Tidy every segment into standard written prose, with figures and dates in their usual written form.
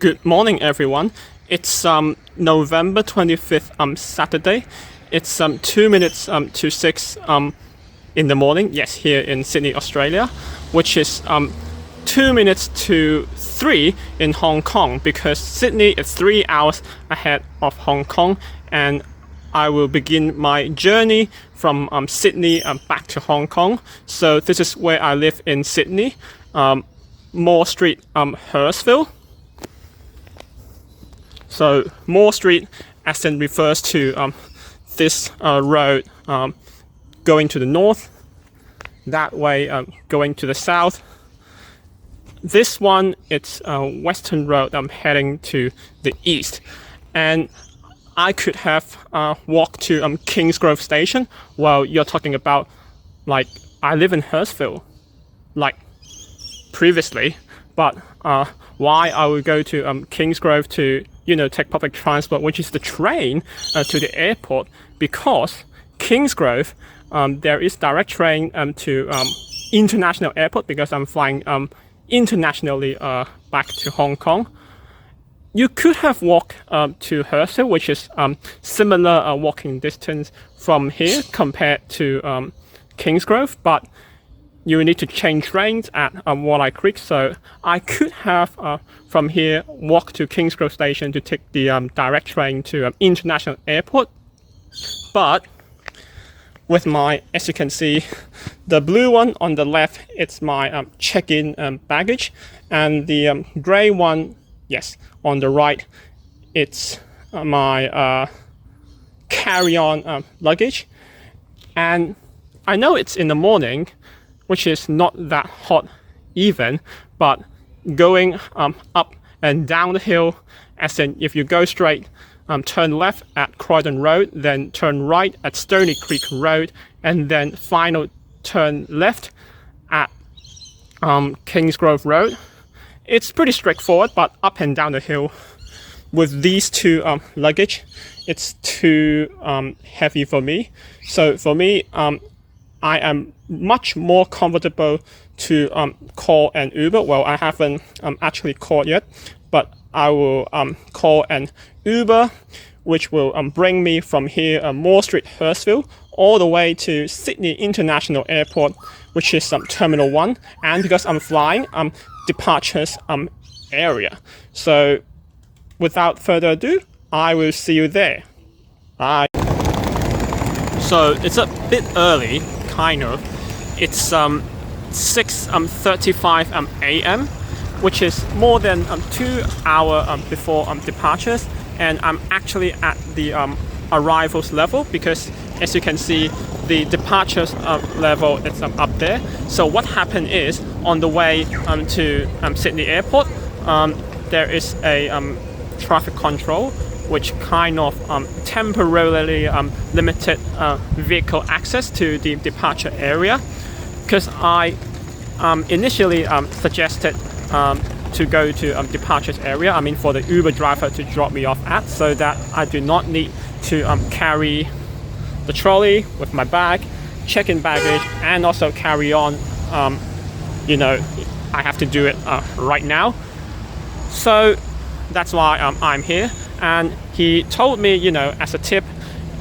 Good morning, everyone. It's November 25th, Saturday. It's 2 minutes to 6 in the morning. Yes, here in Sydney, Australia, which is 2 minutes to 3 in Hong Kong, because Sydney is 3 hours ahead of Hong Kong, and I will begin my journey from Sydney back to Hong Kong. So this is where I live in Sydney, Moore Street, Hurstville. So Moore Street as in refers to this road going to the north, that way going to the south. This one, it's a western road heading to the east, and I could have walked to Kingsgrove Station. Well, you're talking about, like, I live in Hurstville, like previously, but why I would go to Kingsgrove to take public transport, which is the train, to the airport, because Kingsgrove, there is direct train to international airport, because I'm flying internationally back to Hong Kong. You could have walked to Hurstville, which is similar walking distance from here compared to Kingsgrove, but you need to change trains at Walleye Creek. So I could have from here walk to Kingsgrove Station to take the direct train to international airport. But with my, as you can see, the blue one on the left, it's my check-in baggage, and the gray one, yes, on the right, it's my carry-on luggage. And I know it's in the morning, which is not that hot even, but going up and down the hill, as in if you go straight, turn left at Croydon Road, then turn right at Stony Creek Road, and then final turn left at Kingsgrove Road. It's pretty straightforward, but up and down the hill with these two luggage, it's too heavy for me. So for me, I am much more comfortable to call an Uber. Well, I haven't actually called yet, but I will call an Uber, which will bring me from here, Moore Street, Hurstville, all the way to Sydney International Airport, which is Terminal 1. And because I'm flying, departures area. So without further ado, I will see you there. Bye. So it's a bit early, kind of. It's 6:35 a.m., which is more than 2 hours before departures, and I'm actually at the arrivals level, because as you can see, the departures level is up there. So what happened is, on the way to Sydney Airport, there is a traffic control which kind of temporarily limited vehicle access to the departure area, because I initially suggested to go to departures area, I mean for the Uber driver to drop me off at, so that I do not need to carry the trolley with my bag, check-in baggage, and also carry on, I have to do it right now. So that's why I'm here. And he told me, as a tip,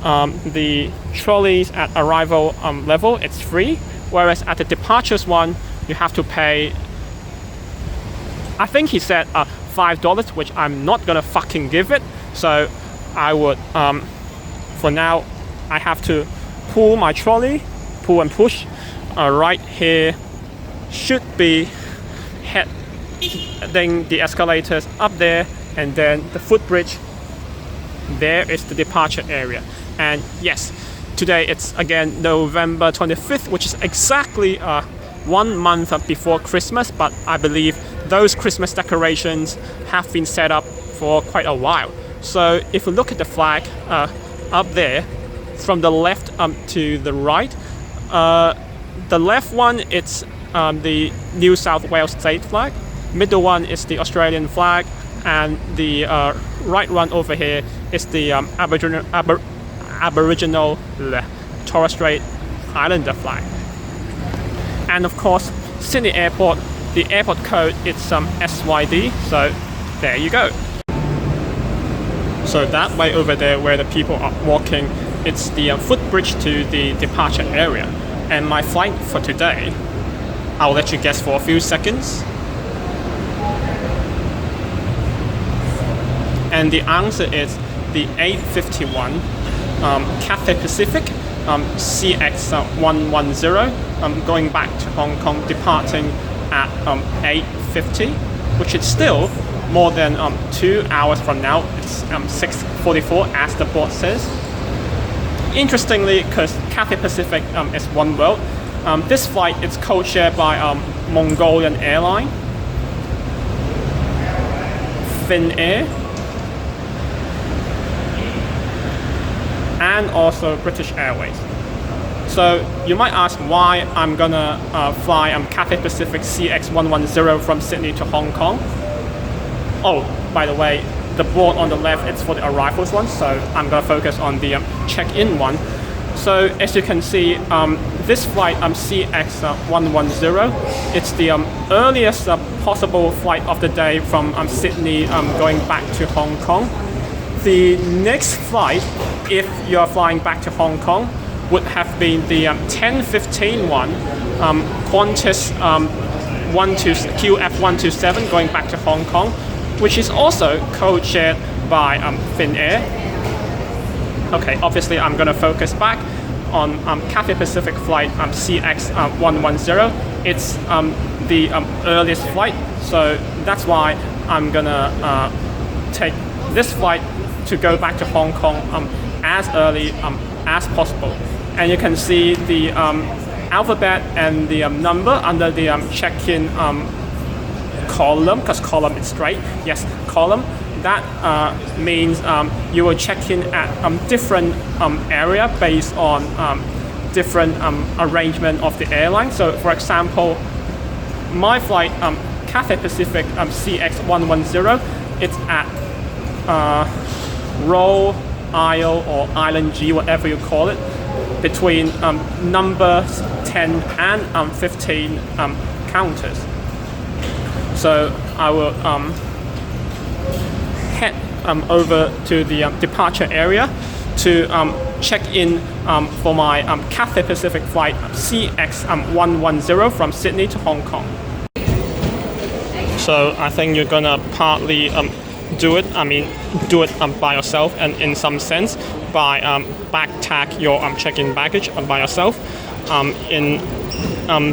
the trolleys at arrival level, it's free, whereas at the departures one, you have to pay, I think he said $5, which I'm not gonna fucking give it. So I would, for now, I have to pull my trolley, pull and push. Right here should be heading the escalators up there, and then the footbridge, there is the departure area. And yes, today it's again November 25th, which is exactly 1 month before Christmas, but I believe those Christmas decorations have been set up for quite a while. So if you look at the flag up there, from the left to the right, the left one, it's the New South Wales state flag, middle one is the Australian flag, and the right one over here is the Aboriginal Torres Strait Islander flag. And of course, Sydney Airport, the airport code is SYD, so there you go. So that way over there where the people are walking, it's the footbridge to the departure area. And my flight for today, I'll let you guess for a few seconds. And the answer is the A350 Cathay Pacific CX110 going back to Hong Kong, departing at 8:50, which is still more than 2 hours from now. It's 6:44 as the board says. Interestingly, because Cathay Pacific is one world, this flight is co-shared by Mongolian Airline, Finnair, and also British Airways. So you might ask why I'm gonna fly Cathay Pacific CX110 from Sydney to Hong Kong. Oh, by the way, the board on the left is for the arrivals one, so I'm gonna focus on the check-in one. So as you can see, this flight CX110, it's the earliest possible flight of the day from Sydney going back to Hong Kong. The next flight, if you're flying back to Hong Kong, would have been the 10:15 one, Qantas QF127 going back to Hong Kong, which is also code-shared by Finnair. Okay, obviously I'm going to focus back on Cathay Pacific flight CX110. It's the earliest flight, so that's why I'm going to take this flight to go back to Hong Kong as early as possible. And you can see the alphabet and the number under the check-in column, because column is straight. Yes, column. That means you will check in at different area based on different arrangement of the airline. So for example, my flight Cathay Pacific CX110, it's at row, aisle, or island G, whatever you call it, between numbers 10 and 15 counters. So I will head over to the departure area to check in for my Cathay Pacific flight CX110 from Sydney to Hong Kong. So I think you're gonna partly do it by yourself, and in some sense by back tag your check-in baggage by yourself in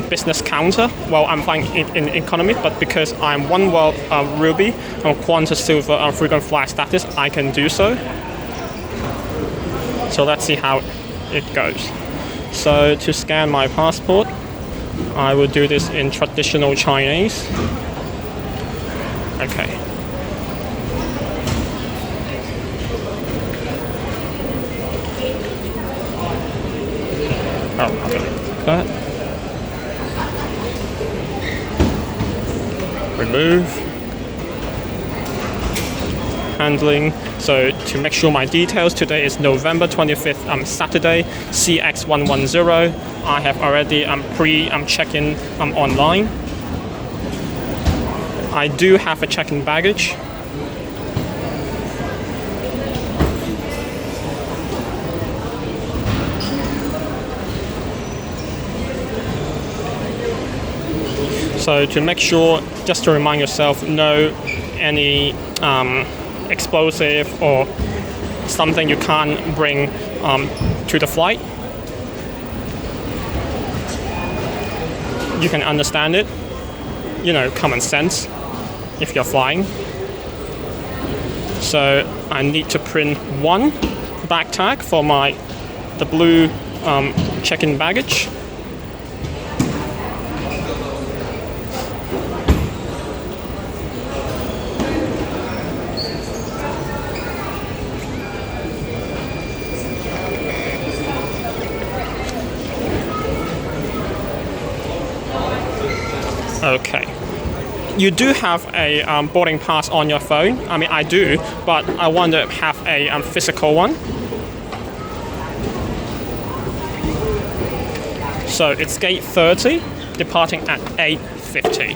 business counter. Well, I'm flying in economy, but because I'm one world Ruby or Qantas Silver frequent flyer status, I can do so. So let's see how it goes. So to scan my passport, I will do this in traditional Chinese. Okay. Oh, okay. That. Remove. Handling. So to make sure my details, today is November 25th, Saturday, CX110. I have already check-in online. I do have a check-in baggage. So to make sure, just to remind yourself, no any explosive or something you can't bring to the flight. You can understand it, common sense if you're flying. So I need to print one back tag for the blue check-in baggage. Okay. You do have a boarding pass on your phone. I mean, I do, but I want to have a physical one. So it's gate 30, departing at 8:50.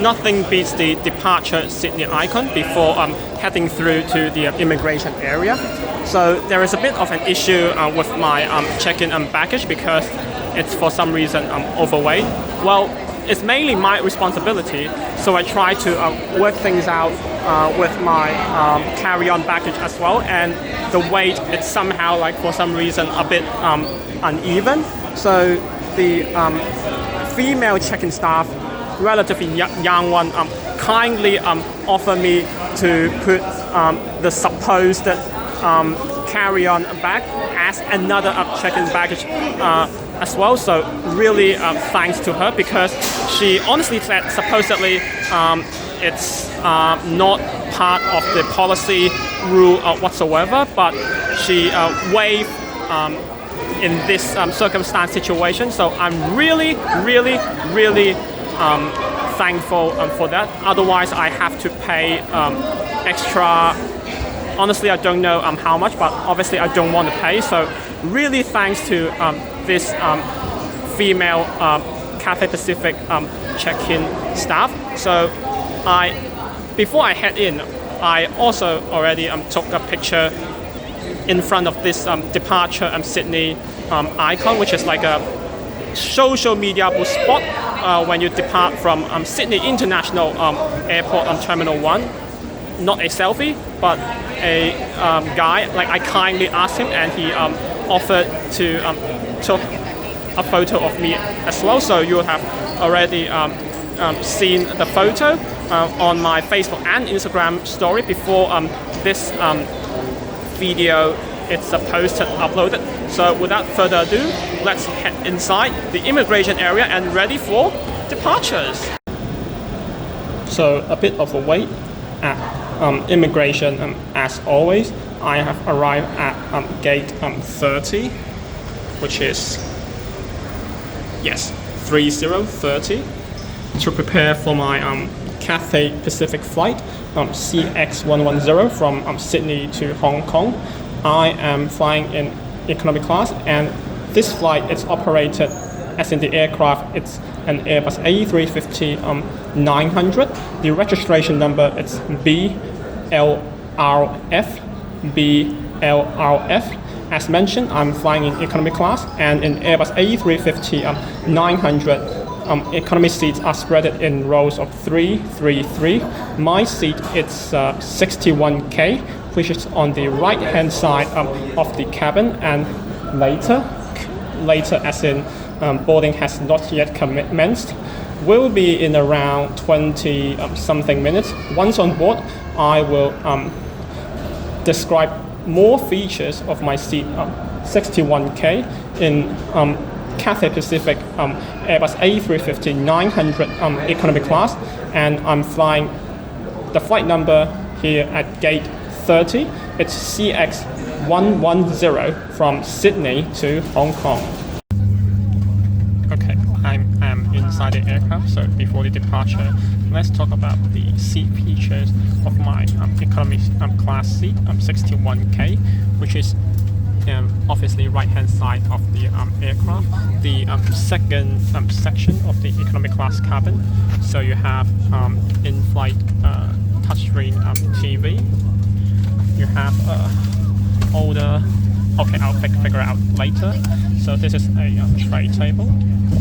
nothing beats the departure Sydney icon before heading through to the immigration area. So there is a bit of an issue with my check-in baggage because it's for some reason overweight. Well, it's mainly my responsibility, so I try to work things out with my carry-on baggage as well, and the weight it's somehow like for some reason a bit uneven. So the female check-in staff, relatively young one, kindly offer me to put the supposed carry-on bag as another check-in baggage as well. So really thanks to her, because she honestly said supposedly it's not part of the policy rule whatsoever, but she waived in this circumstance situation. So I'm really thankful for that. Otherwise I have to pay extra. Honestly, I don't know how much, but obviously I don't want to pay. So really thanks to this female Cathay Pacific check-in staff. So before I head in, I also already took a picture in front of this departure Sydney icon, which is like a social media spot when you depart from Sydney International Airport Terminal 1. Not a selfie, but a guy, like I kindly asked him, and he offered to took a photo of me as well. So you have already seen the photo on my Facebook and Instagram story before this video it's supposed to uploaded. So without further ado, let's head inside the immigration area and ready for departures. So a bit of a wait at immigration. As always, I have arrived at gate 30, which is 3030, to prepare for my Cathay Pacific flight, CX110 from Sydney to Hong Kong. I am flying in economy class, and this flight is operated as in the aircraft. It's an Airbus A350-900. The registration number is B-LRF. As mentioned, I'm flying in economy class, and in Airbus A350-900, economy seats are spread in rows of 3. My seat is 61K, which is on the right hand side of the cabin, and later as in boarding has not yet commenced, will be in around 20 something minutes. Once on board, I will describe more features of my seat 61K in Cathay Pacific Airbus A350-900 economy class, and I'm flying the flight number here at gate 30. It's CX110 from Sydney to Hong Kong. Okay, I'm inside the aircraft, so before the departure, let's talk about the seat features of my economy class seat 61K, which is obviously right hand side of the aircraft, the second section of the economy class cabin. So you have in-flight touchscreen TV. You have older. Okay, I'll figure it out later. So this is a tray table.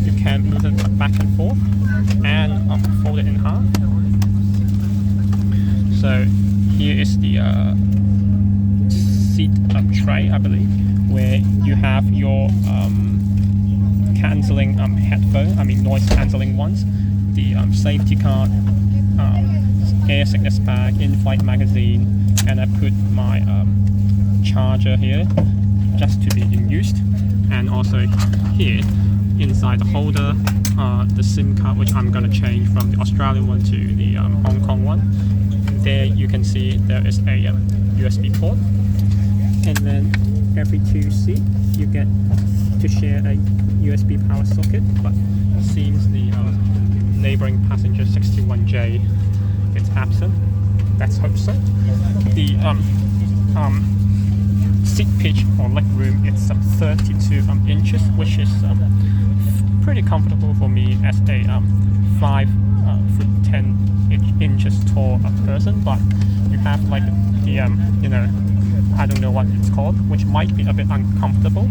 You can move it back and forth and fold it in half. So here is the seat tray, I believe, where you have your cancelling headphone, noise cancelling ones, the safety card, air sickness bag, in-flight magazine, and I put my charger here just to be in use, and also here inside the holder the SIM card, which I'm going to change from the Australian one to the Hong Kong one. There you can see there is a USB port, and then every 2 seats you get to share a USB power socket, but it seems the neighboring passenger 61J is absent. Let's hope so. The seat pitch or leg room, it's 32 inches, which is pretty comfortable for me as a 5'10" 10 inches tall person, but you have like the you know, I don't know what it's called, which might be a bit uncomfortable.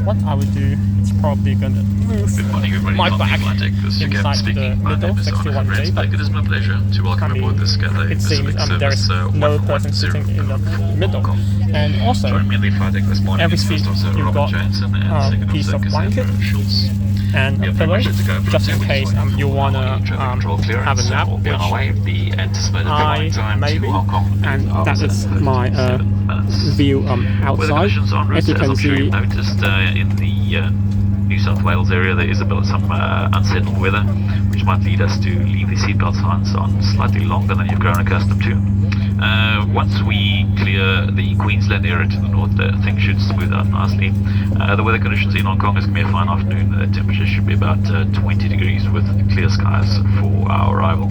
What I would do is probably gonna move my back inside the middle 61J, but it is my pleasure to welcome aboard this Cathay it seems Pacific there is no person sitting in the middle. And also, every seat you've got a piece of blanket and a pillow, just in case you wanna have a nap, which I maybe, and that is my view outside. As you can see, noticed in the New South Wales area there is some unsettled weather, which might lead us to leave the seatbelt signs on slightly longer than you've grown accustomed to. Once we clear the Queensland area to the north, things should smooth out nicely. The weather conditions in Hong Kong is going to be a fine afternoon. The temperature should be about 20 degrees with clear skies for our arrival.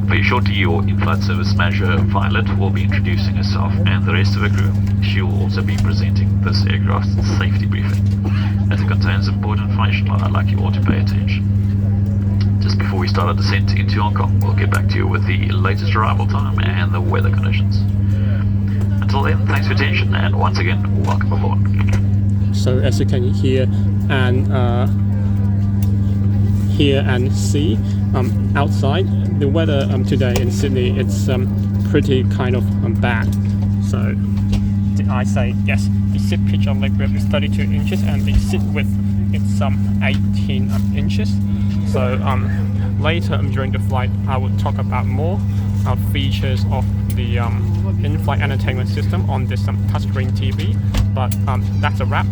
Very shortly, your in-flight service manager Violet will be introducing herself and the rest of the crew. She will also be presenting this aircraft's safety briefing, as it contains important information I'd like you all to pay attention. Just before we start our descent into Hong Kong, we'll get back to you with the latest arrival time and the weather conditions. Until then, thanks for your attention, and once again, welcome aboard. so as you can hear and see outside, the weather today in Sydney, it's pretty kind of bad. So I say yes, the seat pitch of leg width is 32 inches and the seat width is 18 inches. So later during the flight, I will talk about more features of the in-flight entertainment system on this touchscreen TV. But that's a wrap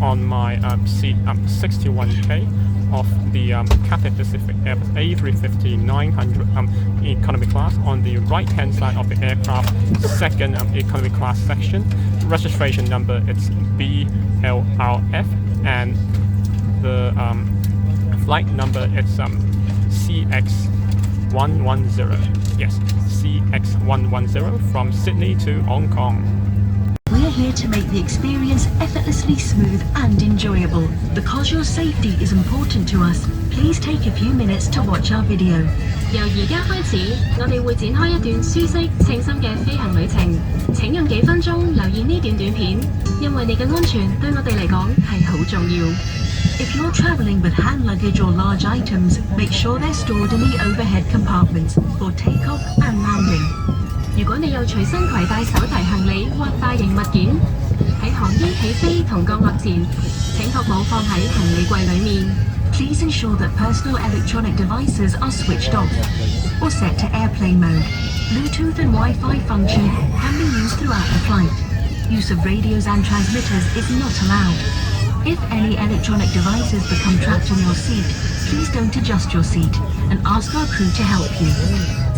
on my seat 61K of the Cathay Pacific Airbus A350-900 economy class on the right hand side of the aircraft, second economy class section. Registration number it's B-LRF, and the flight number it's CX110. Yes, CX110 from Sydney to Hong Kong. We're here to make the experience effortlessly smooth and enjoyable. Because your safety is important to us, please take a few minutes to watch our video. 由而家開始，我哋會展開一段舒適、稱心嘅飛行旅程。請用幾分鐘留意呢段短片，因為你嘅安全對我哋嚟講係好重要。If you're traveling with hand luggage or large items, make sure they're stored in the overhead compartments for takeoff and landing. 如果你有隨身攜帶手提行李或大型物件，喺航機起飛同降落前，請確保放喺行李櫃裡面。Please ensure that personal electronic devices are switched off or set to airplane mode. Bluetooth and Wi-Fi function can be used throughout the flight. Use of radios and transmitters is not allowed. If any electronic devices become trapped in your seat, please don't adjust your seat and ask our crew to help you.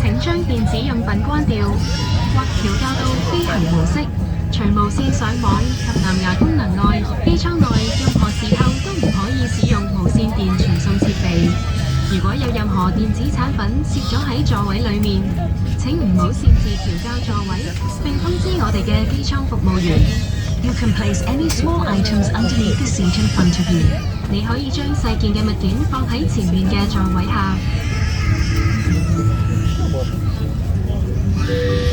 請將電子用品關掉或調校到飛行模式。除無線上網及藍牙功能外，機艙內任何時候都唔可以使用無線電傳送設備。如果有任何電子產品攝咗喺座位裡面，請唔好擅自調校座位，並通知我哋嘅機艙服務員。You can place any small items underneath the seat in front of you. 你可以將細件嘅物件放喺前面嘅座位下。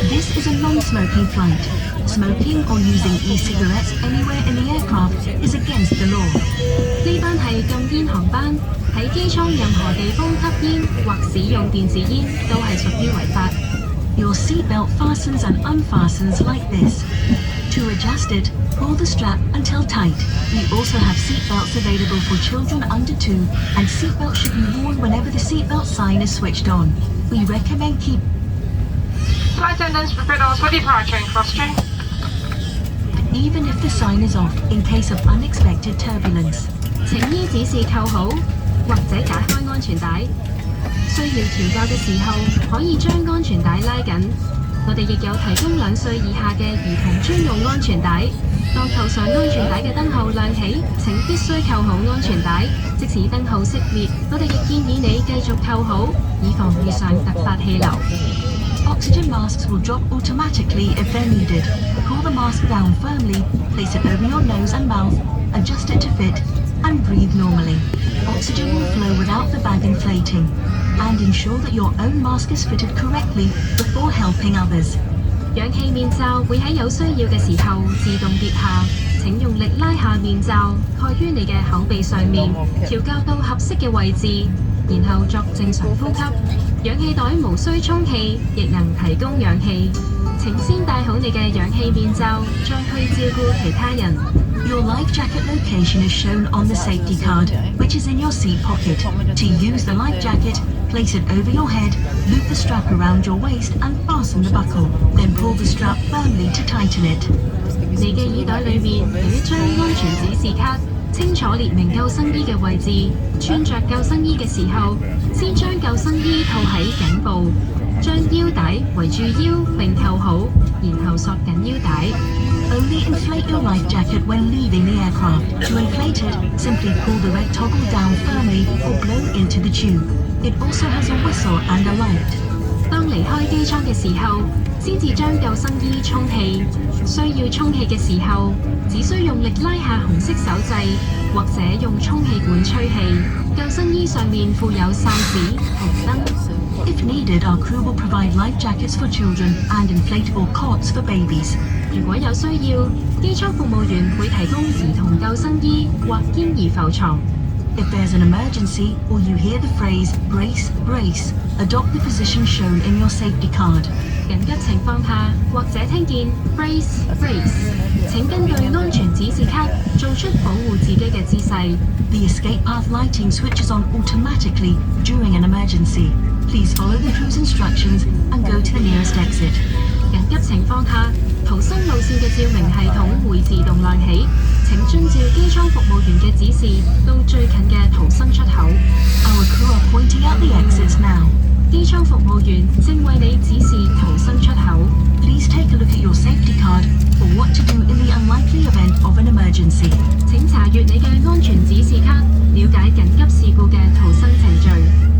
This is a non-smoking flight. Smoking or using e-cigarettes anywhere in the aircraft is against the law. 呢班係禁煙航班，喺機艙任何地方吸煙或使用電子煙都係屬於違法。Your seatbelt fastens and unfastens like this. To adjust it, pull the strap until tight. We also have seatbelts available for children under 2, and seatbelts should be worn whenever the seatbelt sign is switched on. We recommend keep Flight attendants prepare us for departure in cross-train. even if the sign is off in case of unexpected turbulence. 請依指示扣好或者解開安全帶。需要調校嘅時候，可以將安全帶拉緊。我哋亦有提供2歲以下嘅兒童專用安全帶。當扣上安全帶嘅燈號亮起，請必須扣好安全帶。即使燈號熄滅，我哋亦建議你繼續扣好，以防遇上突發氣流。Oxygen masks will drop automatically if they're needed. Pull the mask down firmly, place it over your nose and mouth, adjust it to fit, and breathe normally. Oxygen will flow without the bag inflating. and ensure that your own mask is fitted correctly before helping others. 氧氣面罩會喺有需要嘅時候自動跌下，請用力拉下面罩，蓋於你嘅口鼻上面，調校到合適嘅位置，然後作正常呼吸。氧氣袋無需充氣，亦能提供氧氣。請先戴好你嘅氧氣面罩，再去照顧其他人。Your life jacket location is shown on the safety card, which is in your seat pocket. To use the life jacket, place it over your head, loop the strap around your waist and fasten the buckle. Then pull the strap firmly to tighten it. 你嘅耳袋裏面有一張安全指示卡，清楚列明救生衣嘅位置。穿着救生衣嘅時候，先將救生衣套喺頸部，將腰帶圍住腰並扣好，然後索緊腰帶。Only inflate your life jacket when leaving the aircraft. To inflate it, simply pull the red toggle down firmly or blow into the tube. It also has a whistle and a light. 當離開機艙嘅時候，先至將救生衣充氣。需要充氣嘅時候，只需用力拉下紅色手掣，或者用充氣管吹氣。救生衣上面附有哨子、紅燈。If needed, our crew will provide life jackets for children and inflatable cots for babies. 如果有需要，機艙服務員會提供兒童救生衣或嬰兒浮床。If there's an emergency or you hear the phrase brace, brace, adopt the position shown in your safety card. 緊急情況下，或者聽見 brace brace， 請根據安全指示卡做出保護自己嘅姿勢。The escape path lighting switches on automatically during an emergency. Please follow the crew's instructions and go to the nearest exit. 緊急情況下，逃生路線嘅照明系統會自動亮起。請遵照機艙服務員嘅指示到最近嘅逃生出口。Our crew are pointing out the exits now. 機艙服務員正為你指示逃生出口。Please take a look at your safety card for what to do in the unlikely event of an emergency. 請查閱你嘅安全指示卡，了解緊急事故嘅逃生程序。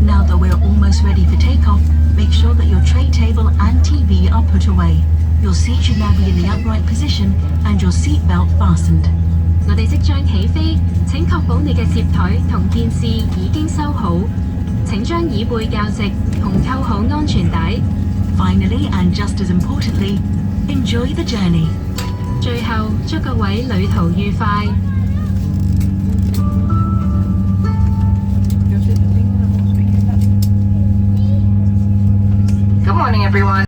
Now that we're almost ready for takeoff, make sure that your tray table and TV are put away. Your seat should now be in the upright position and your seat belt fastened. 我哋即將起飛，請確保你嘅接台同電視已經收好。請將椅背較直同扣好安全帶。Finally, and just as importantly, enjoy the journey. 最後，祝各位旅途愉快。Good morning, everyone.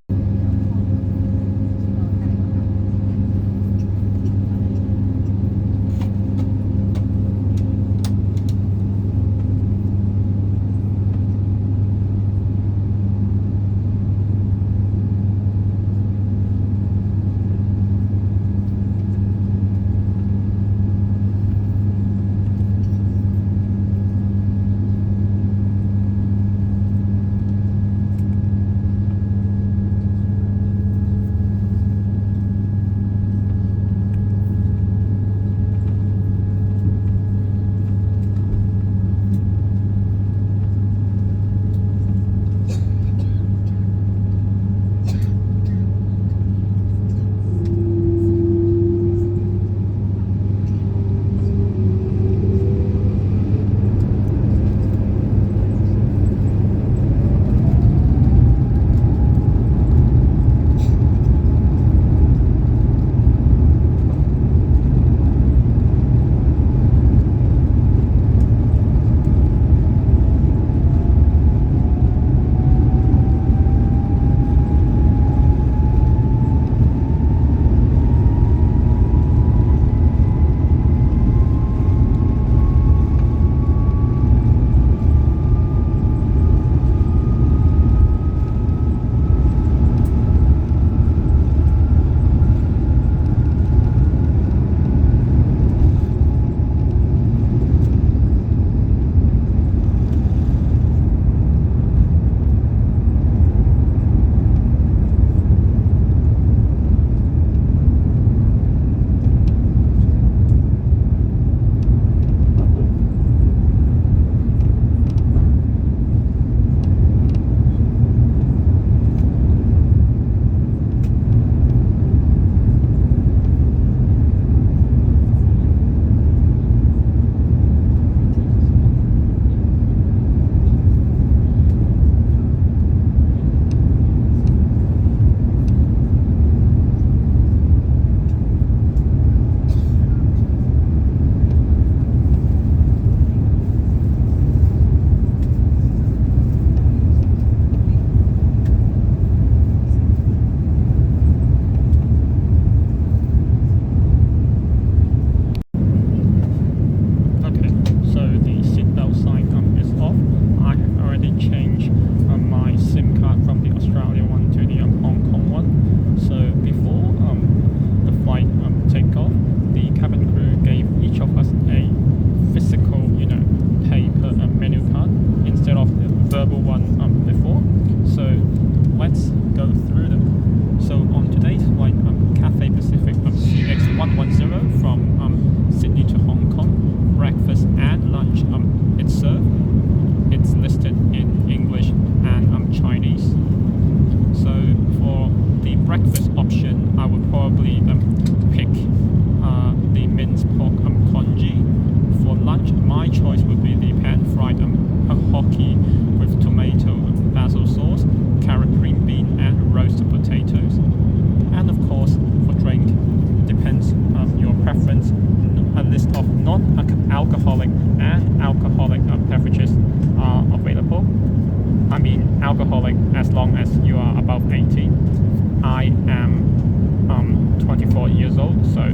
long as you are above 18. I am 24 years old, so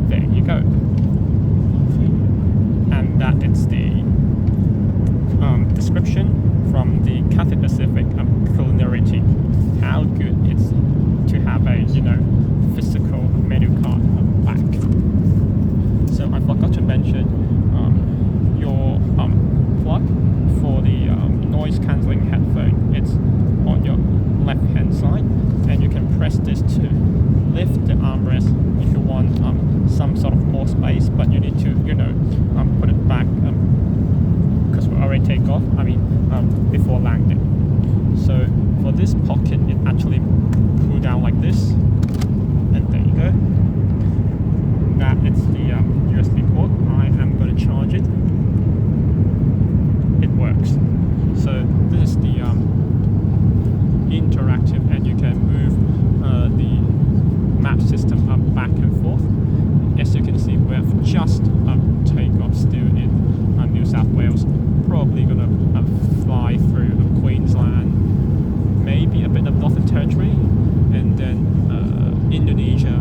there you go. And that is the description from the Cathay Pacific culinary team. How good it's to have a physical menu card back. So I forgot to mention your plug for the noise cancelling headphone. It's on your left hand side, and you can press this to lift the armrest if you want some sort of more space, but you need to put it back because we already take off, before landing. So for this pocket, it actually pull down like this, and there you go. That is the USB port. I am going to charge it. It works. So this is the interactive, and you can move the map system back and forth. As you can see, we have just takeoff still in New South Wales. Probably gonna fly through Queensland, maybe a bit of Northern Territory, and then Indonesia,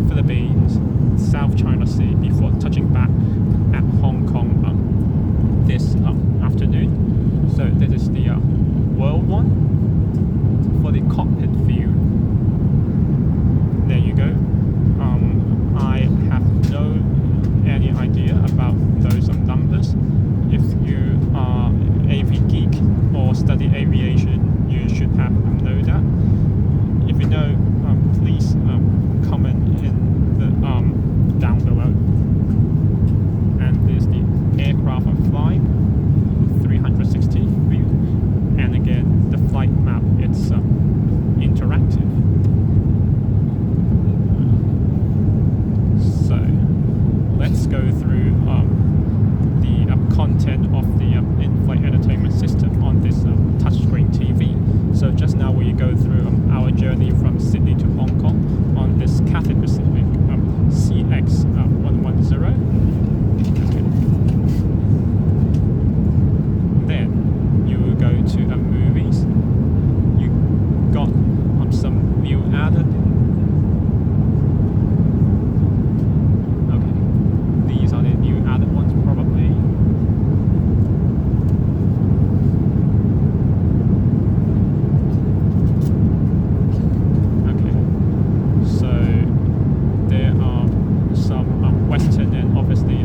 Philippines, South China Sea before touching back at Hong Kong this afternoon. So this is the world one. For the cockpit view, there you go. I have any idea about those numbers. If you are AV geek or study aviation, you should have know that. If you know, please comment in the down below. And this is the aircraft I'm flying, 360 view, and again the flight map. It's interactive. So let's go through the content of the in-flight entertainment system on this touchscreen TV. So just now we go through our journey from Sydney to Hong Kong on this Cathay Pacific CX110. Okay. Then you will go to movies. You got some new added. Okay, these are the new added ones probably. Okay, so there are some Western and obviously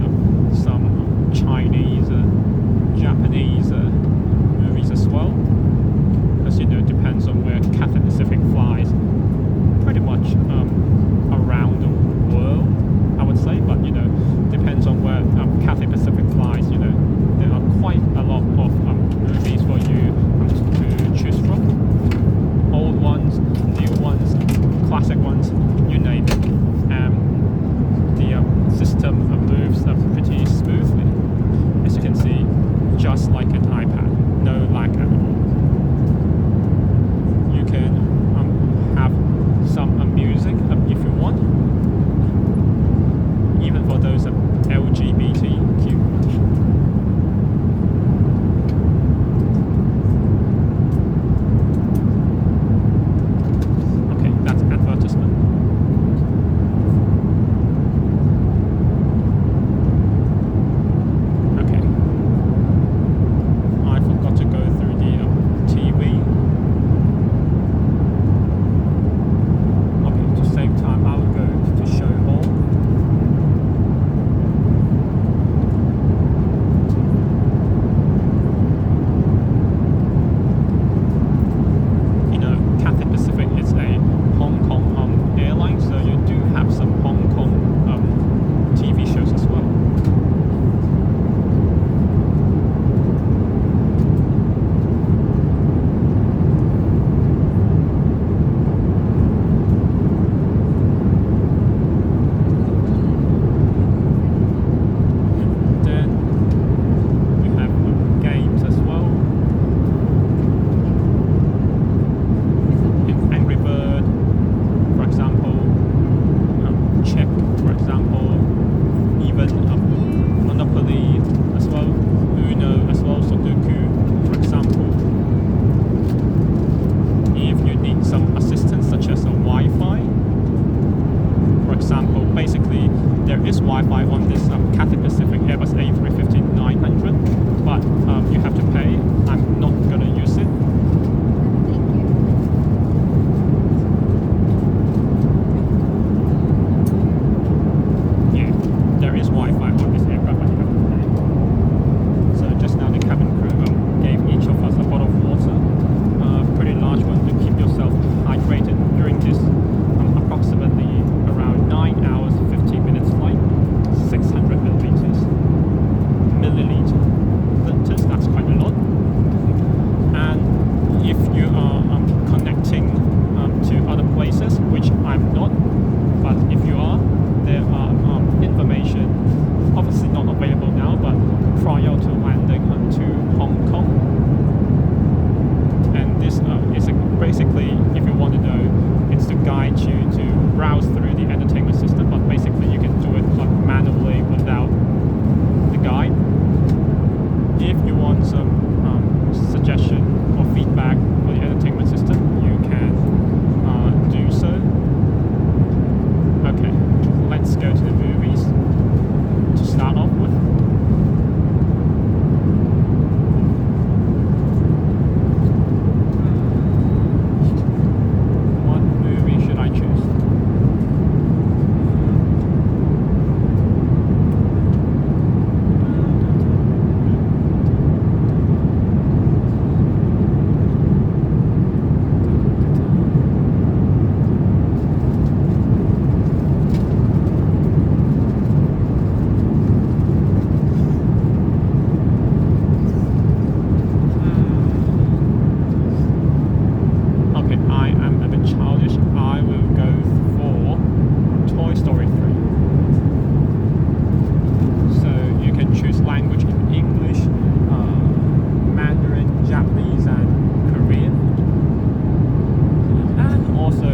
also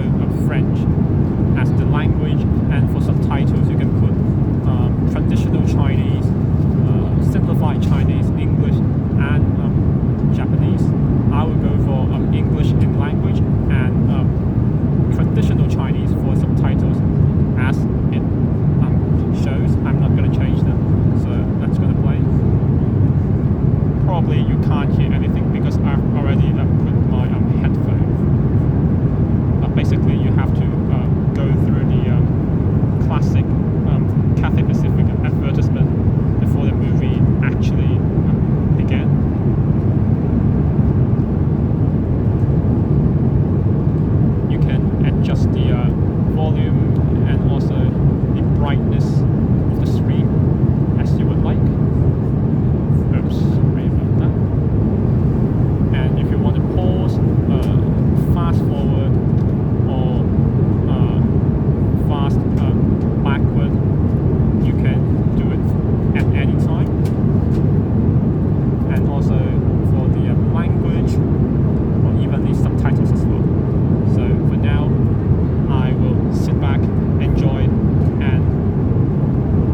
French as the language, and for subtitles you can put traditional Chinese, simplified Chinese, English, and Japanese. I will go for English in language and traditional Chinese for subtitles as it shows. I'm not going to change them, so that's going to play. Probably you can't hear anything because I've already put my headphones. Basically you have to go through the classic Cathay Pacific advertisement before the movie actually began. You can adjust the volume and also the brightness of the screen as you would like. Oops, sorry about that. And if you want to pause, fast forward, or fast backward, you can do it at any time. And also for the language, or even the subtitles as well. So for now, I will sit back, enjoy, and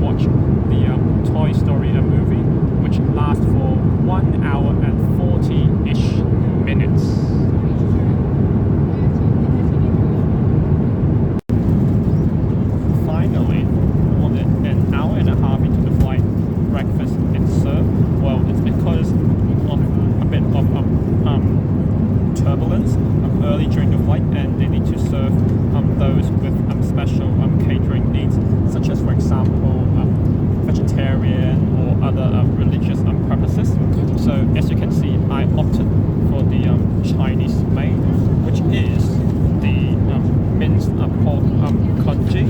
watch the Toy Story movie, which lasts for 1 hour and 40-ish minutes. Finally, more than an hour and a half into the flight, breakfast is served. Well, it's because of a bit of turbulence early during the flight, and they need to serve those with special catering needs, such as, for example, vegetarian or other religious purposes. So as you can see, I opted for the Chinese main, which is the minced pork congee.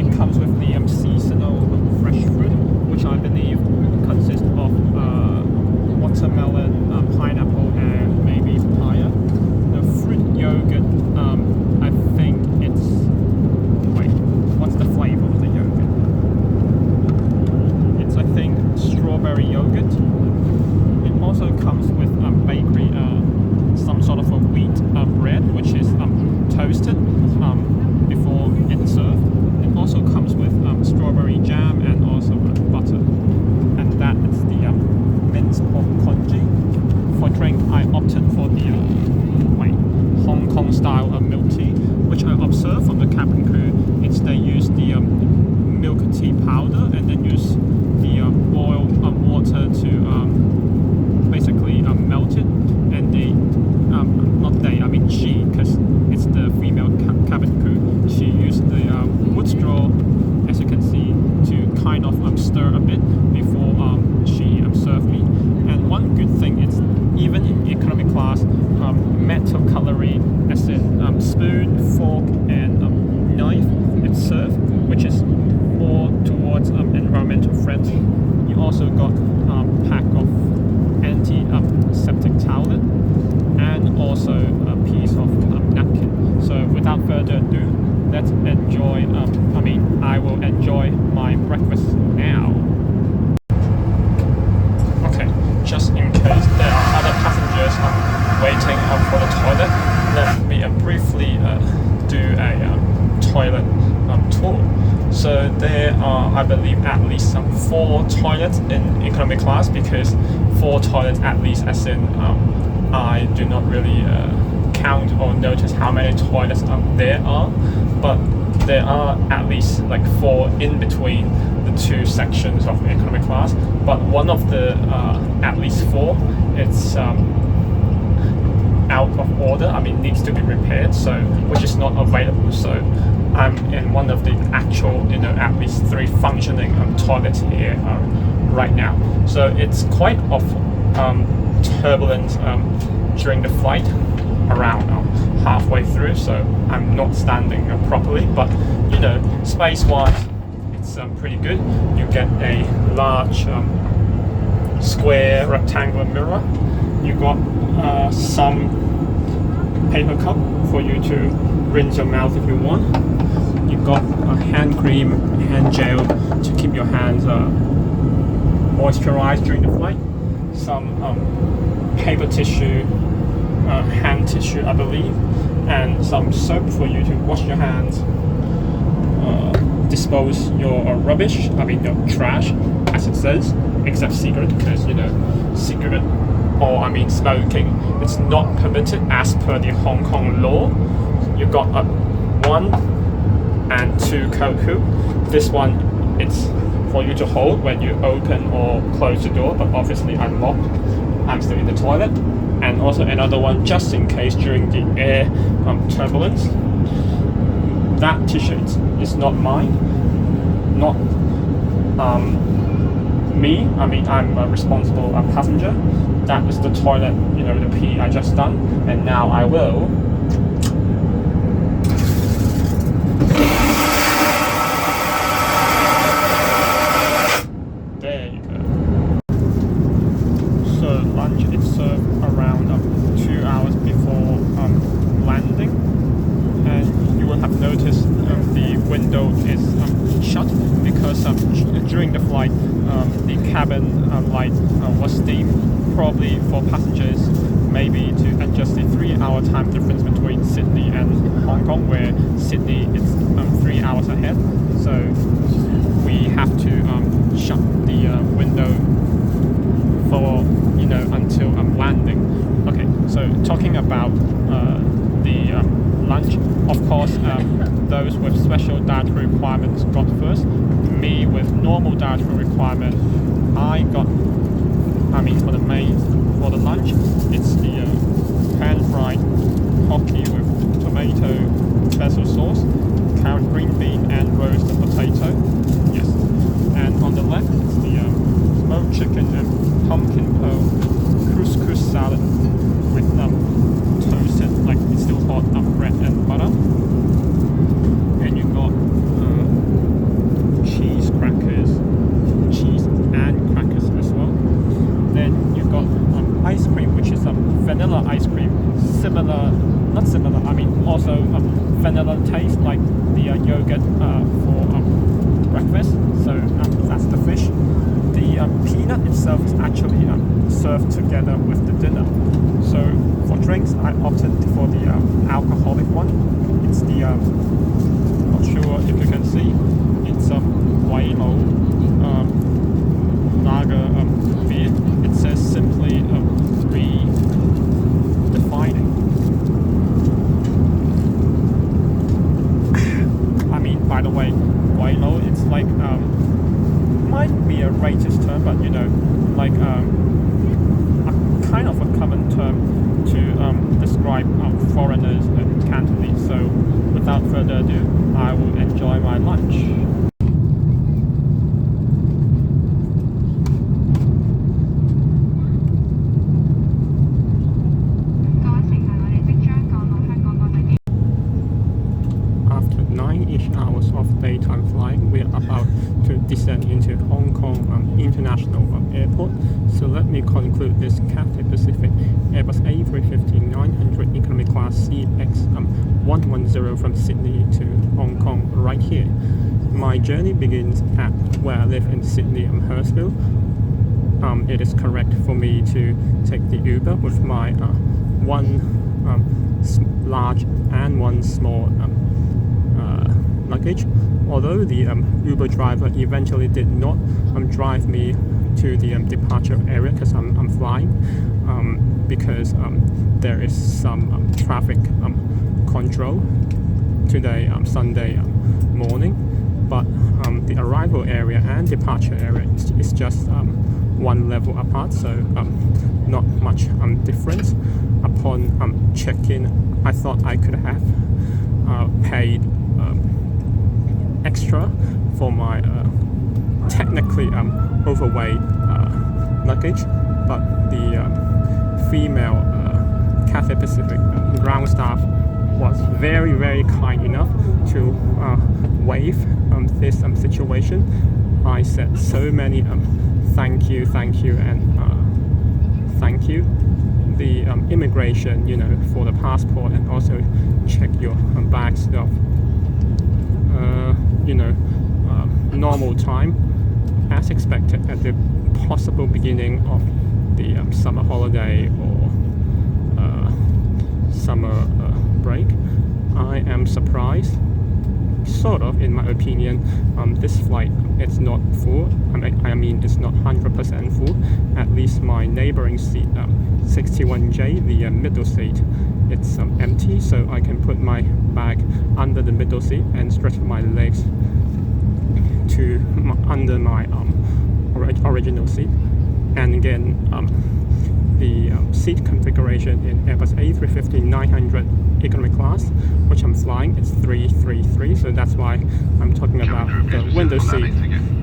It comes with the seasonal fresh fruit, which I believe consists of watermelon, pineapple, and maybe papaya. The fruit yogurt, I think it's... Wait, what's the flavor of the yogurt? It's, I think, strawberry yogurt. It also comes with bakery, some sort of a wheat bread, which is toasted before it's served. It also comes with strawberry jam and also butter. And that is the minced pork congee. For drink, I opted for the Hong Kong style milk tea, which I observed from the cabin crew. It's they use the milk tea powder and then use the boiled water to basically melt it, and they not they, I mean she, because it's the female cabin crew. She used the wood straw, as you can see, to kind of stir a bit before she served me. And one good thing is, even in economy class, metal cutlery, as in spoon, fork, and knife, it's served, which is more towards environmental friendly. You also got pack of anti-septic towelette and also a piece of napkin. So without further ado, let's enjoy, I will enjoy my breakfast now. Okay, just in case there are other passengers waiting for the toilet, let me briefly do a toilet tour. So there are, I believe, at least 4 toilets in economy class, because 4 toilets at least, as in I do not really count or notice how many toilets there are, but there are at least like 4 in between the 2 sections of economy class. But one of the at least 4, it's out of order, needs to be repaired, so which is not available. So I'm in one of the actual, at least 3 functioning toilets here right now. So it's quite of turbulence during the flight, around halfway through, so I'm not standing properly, but space wise it's pretty good. You get a large square rectangular mirror. You got some paper cup for you to rinse your mouth if you want. You got a hand cream, hand gel to keep your hands moisturized during the flight. Some paper tissue, hand tissue, I believe, and some soap for you to wash your hands, dispose your rubbish, I mean your trash, as it says, except cigarette, because cigarette, or I mean smoking, it's not permitted as per the Hong Kong law. You got a 1 and 2 coat hook. This one, it's for you to hold when you open or close the door, but obviously I'm locked, I'm still in the toilet. And also another one just in case during the air turbulence. That t-shirt is not mine, not me, I mean I'm a responsible passenger. That is the toilet, the pee I just done, and now I will there you go. So lunch is served around 2 hours before landing, and you will have noticed the window is shut because during the flight the cabin light was dimmed, probably for passengers, maybe to adjust the 3-hour time difference between Sydney and Hong Kong, where Sydney is 3 hours ahead. So we have to shut the window for until landing. Okay, so talking about the lunch, of course, those with special dietary requirements got first. Me with normal dietary requirement, I got, for the lunch, it's the pan-fried hockey with tomato, basil sauce, carrot, green bean, and roasted potato. Yes, and on the left, it's the smoked chicken and pumpkin pearl couscous salad with toasted, like it's still hot, bread and butter. And you got cheese and crackers as well. Then you got ice cream, which is vanilla ice cream, also vanilla taste, like the yogurt for breakfast. So that's the fish. The peanut itself is actually served together with the dinner. So for drinks, I opted for the alcoholic one. It's the not sure if you can see, it's Waiho lager beer. It says simply redefining. I mean, by the way, Waiho, it's like might be a racist term, but like a kind of a common term to describe foreigners in Cantonese. So without further ado, I will enjoy my lunch. After 9-ish hours of daytime flying, we are about to descend into Hong Kong International Airport. So let me conclude this Cathay Pacific Airbus A350-900 economy class CX110 from Sydney to Hong Kong right here. My journey begins at where I live in Sydney, Hurstville. It is correct for me to take the Uber with my one large and one small luggage. Although the Uber driver eventually did not drive me to the departure area because I'm flying, because there is some traffic control today, Sunday morning, but the arrival area and departure area is just one level apart, so not much difference. Upon check-in, I thought I could have paid extra for my technically overweight luggage, but the female Cathay Pacific ground staff was very, very kind enough to waive this situation. I said so many thank you, and thank you. The immigration, for the passport, and also check your bag stuff. Normal time, as expected at the possible beginning of the summer holiday or summer break. I am surprised, sort of, in my opinion. This flight, it's not full. I mean it's not 100% full. At least my neighboring seat, 61J, the middle seat, it's empty, so I can put my bag under the middle seat and stretch my legs to under my original seat. And again, the seat configuration in Airbus A350-900 economy class, which I'm flying, it's 333, so that's why I'm talking about the window seat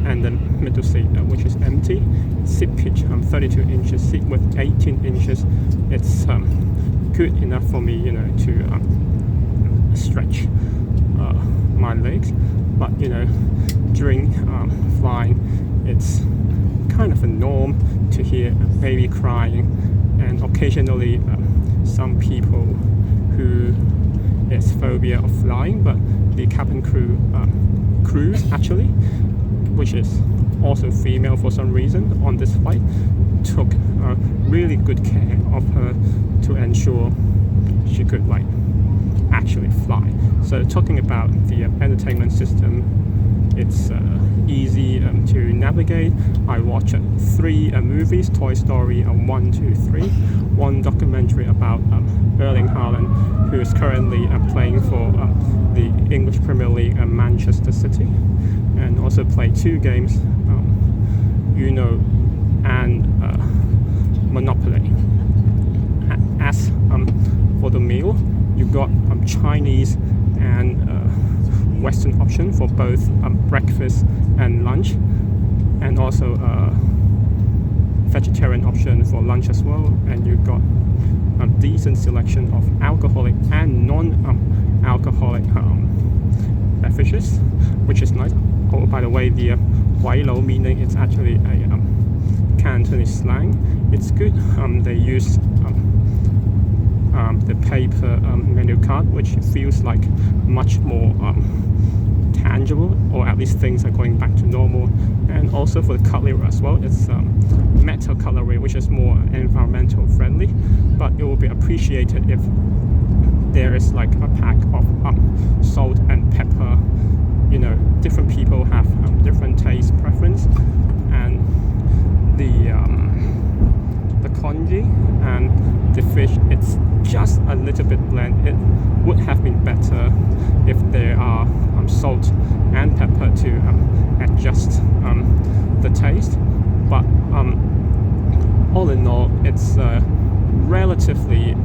and the middle seat, which is empty. Seat pitch 32 inches, seat width 18 inches. It's good enough for me, you know, to stretch my legs. But you know, during flying, it's kind of a norm to hear a baby crying, and occasionally some people who is phobia of flying, but the cabin crews actually, which is also female for some reason on this flight, took really good care of her to ensure she could like actually fly. So talking about the entertainment system, it's easy to navigate. I watched 3 movies: Toy Story 1, 2, 3, one documentary about Erling Haaland, who is currently playing for the English Premier League Manchester City, and also played 2 games, Uno and Monopoly. As for the meal, you got Chinese and Western option for both breakfast and lunch, and also vegetarian option for lunch as well. And you got a decent selection of alcoholic and non-alcoholic beverages, which is nice. Oh, by the way, the Wai Lo, meaning it's actually a Cantonese slang. It's good. They use the paper menu card, which feels like much more tangible, or at least things are going back to normal. And also for the cutlery as well, it's metal cutlery, which is more environmental friendly, but it will be appreciated if there is like a pack of salt and pepper. You know, different people have different taste preference, and the congee and the fish, it's just a little bit bland. It would have been better if there are salt and pepper to adjust the taste. But all in all, it's a relatively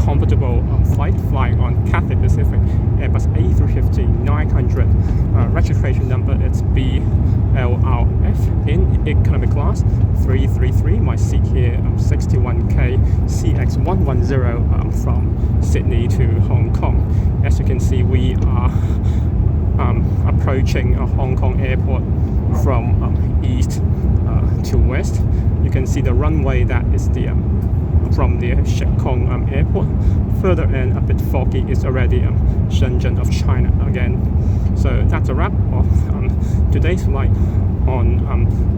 comfortable flight, flying on Cathay Pacific Airbus A350-900. Registration number, it's B-LRF in economy class 333. My seat here, 61K CX110 from Sydney to Hong Kong. As you can see, we are approaching Hong Kong airport from east to west. You can see the runway, that is the from the Shenzhen airport. Further and a bit foggy is already Shenzhen of China again. So that's a wrap of today's flight on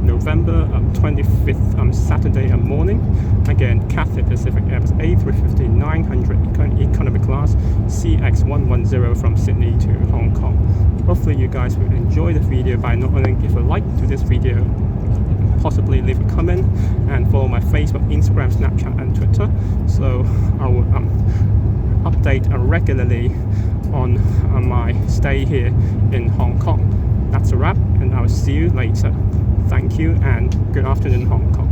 November 25th, Saturday morning. Again, Cathay Pacific Airbus A350-900 economy class CX110 from Sydney to Hong Kong. Hopefully you guys will enjoy the video by not only give a like to this video, possibly leave a comment, and follow my Facebook, Instagram, Snapchat and Twitter, so I will update regularly on my stay here in Hong Kong. That's a wrap, and I will see you later. Thank you and good afternoon, Hong Kong.